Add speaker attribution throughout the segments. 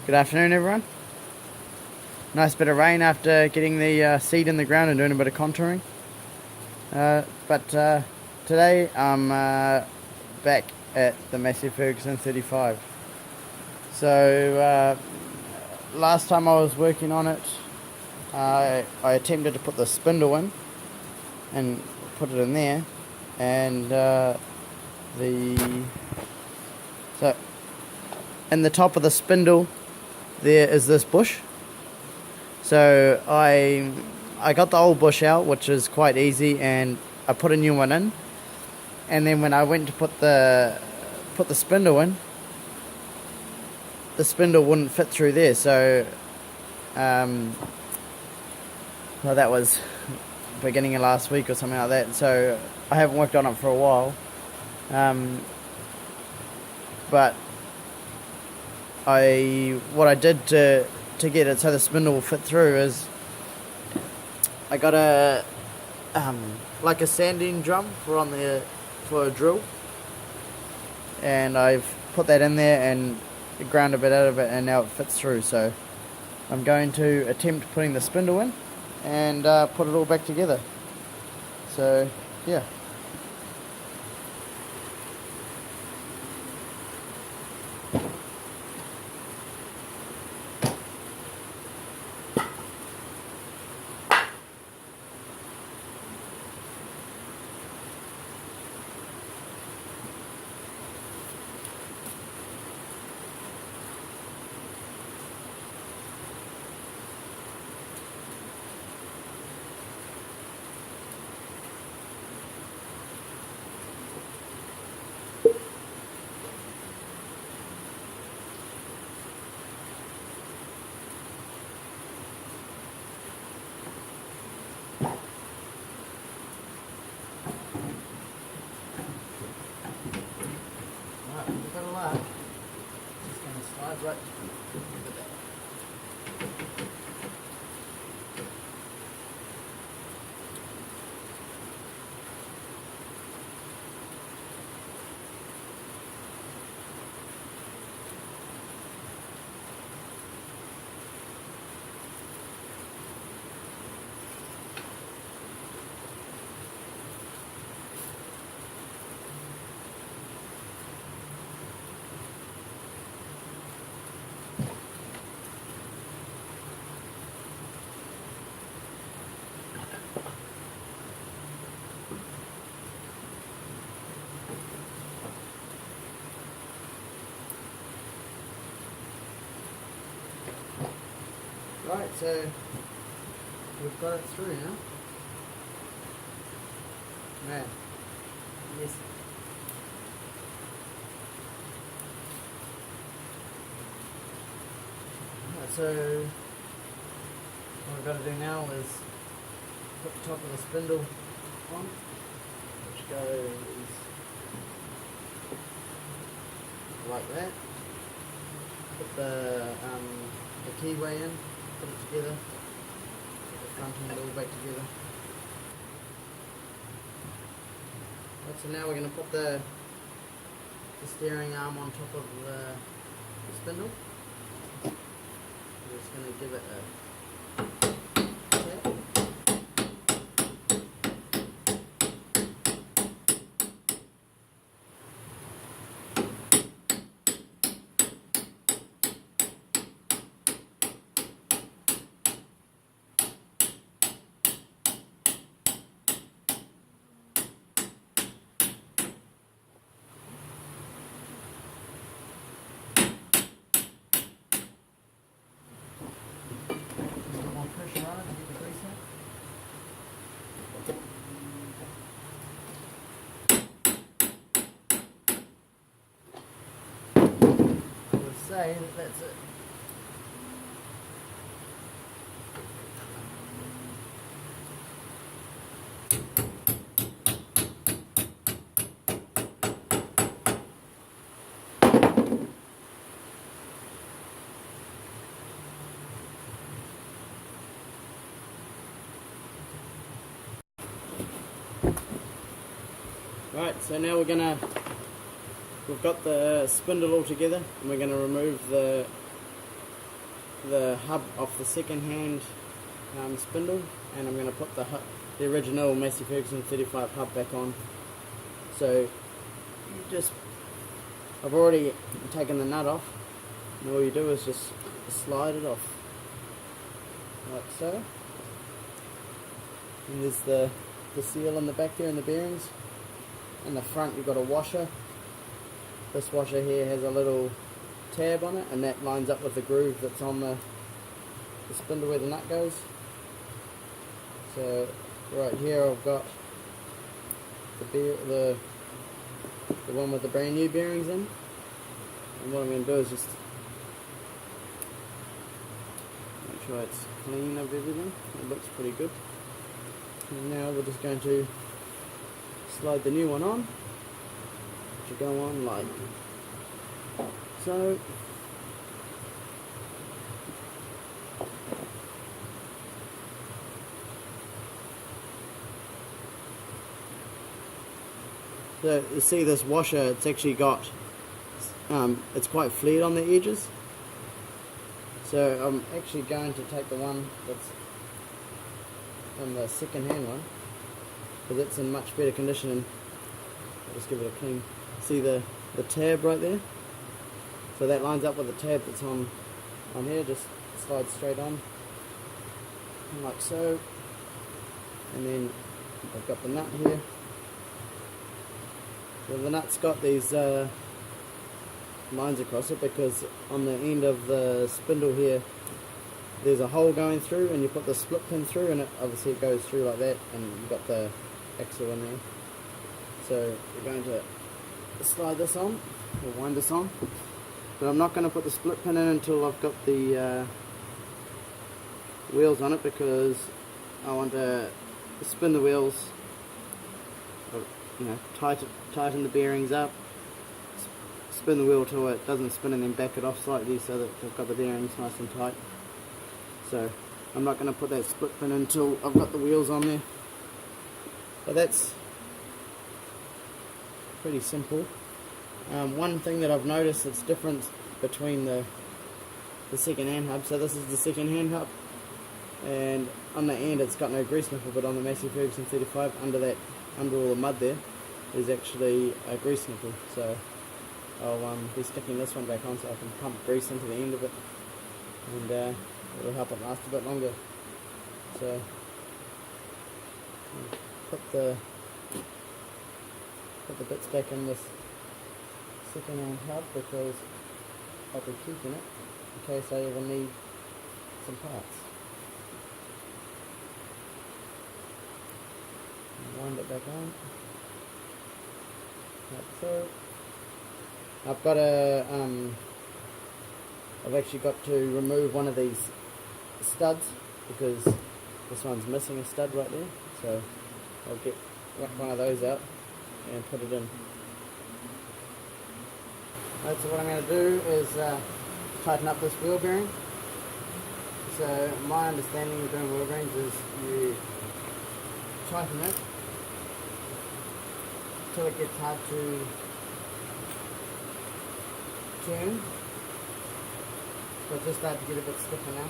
Speaker 1: Good afternoon, everyone. Nice bit of rain after getting the seed in the ground and doing a bit of contouring. But today I'm back at the Massey Ferguson 35. So last time I was working on it, I attempted to put the spindle in and put it in there, and so in the top of the spindle there is this bush. So I got the old bush out, which is quite easy, and I put a new one in. And then when I went to put the spindle in, the spindle wouldn't fit through there. So well, that was beginning of last week or something like that. So I haven't worked on it for a while. But what I did to get it so the spindle will fit through is I got a like a sanding drum for a drill, and I've put that in there and ground a bit out of it, and now it fits through. So I'm going to attempt putting the spindle in and put it all back together. So yeah. Just going to slide right over there. Right, so we've got it through now. Man, yes. Right, so what we've got to do now is put the top of the spindle on, which goes like that. Put the keyway in, put it together, put the front end all back together. Right, so now we're going to put the steering arm on top of the spindle. We're just going to give it a tap. Pressure on it to get the grease out. I would say that's it. Right, so now we've got the spindle all together, and we're gonna remove the the hub off the second hand spindle, and I'm going to put the original Massey Ferguson 35 hub back on. So I've already taken the nut off, and all you do is just slide it off like so. And there's the seal in the back there and the bearings. In the front you've got a washer. This washer here has a little tab on it, and that lines up with the groove that's on the spindle where the nut goes. So right here I've got the one with the brand new bearings in, and what I'm going to do is just make sure it's clean of everything. It looks pretty good. And now we're just going to slide the new one on, which will go on like so. So you see this washer, it's actually got, it's quite flared on the edges. So I'm actually going to take the one that's on the second hand one, because it's in much better condition, and I'll just give it a clean. See the tab right there? So that lines up with the tab that's on here, just slides straight on, like so. And then I've got the nut here. So the nut's got these lines across it because on the end of the spindle here there's a hole going through, and you put the split pin through, and obviously it goes through like that, and you've got the axle in there. So we're going to slide this on, or wind this on, but I'm not going to put the split pin in until I've got the wheels on it, because I want to spin the wheels, you know, tighten the bearings up, spin the wheel till it doesn't spin, and then back it off slightly so that I've got the bearings nice and tight. So I'm not going to put that split pin until I've got the wheels on there. But that's pretty simple. One thing that I've noticed that's different between the second hand hub, so this is the second hand hub, and on the end it's got no grease nipple, but on the Massey Ferguson 35, under all the mud there, is actually a grease nipple. So I'll be sticking this one back on so I can pump grease into the end of it, and it'll help it last a bit longer. So put the bits back in this second hand hub, because I'll be keeping it in case I ever need some parts. Wind it back on, like so. I've actually got to remove one of these studs, because this one's missing a stud right there, so I'll get one of those out and put it in. Right, so what I'm going to do is tighten up this wheel bearing. So my understanding of doing wheel bearings is you tighten it until it gets hard to turn. So it's just starting to get a bit stiffer now.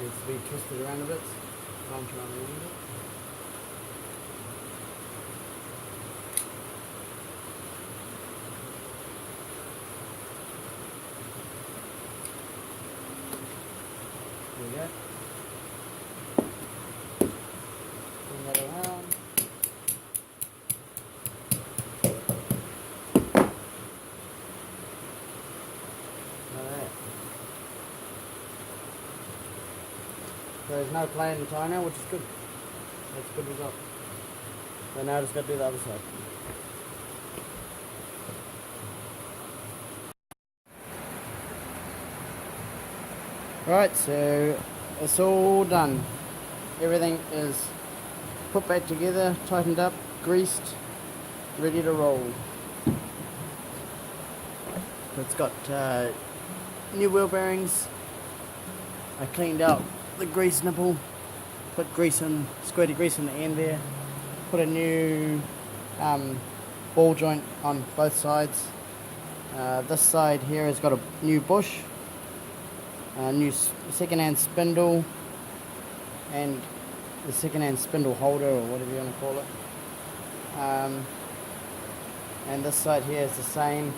Speaker 1: Needs to be twisted around a bit. Time to run around it. There we go. Turn that around. So there's no play in the tie now, which is good. That's a good result. So now I just got to do the other side. Right, so it's all done. Everything is put back together, tightened up, greased, ready to roll. It's got new wheel bearings. I cleaned out the grease nipple, put grease in, squirty grease in the end there, put a new ball joint on both sides. This side here has got a new bush, a new second-hand spindle, and the second-hand spindle holder, or whatever you want to call it. And this side here is the same.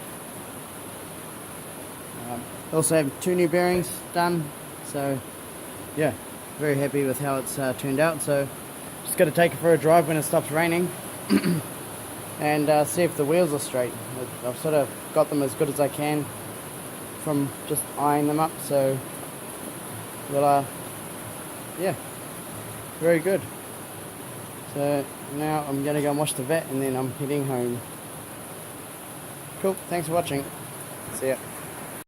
Speaker 1: Also have 2 new bearings done, so yeah, very happy with how it's turned out. So just got to take it for a drive when it stops raining and see if the wheels are straight. I've sort of got them as good as I can from just eyeing them up, so well, yeah, very good. So now I'm going to go and wash the vat and then I'm heading home. Cool, thanks for watching. See ya.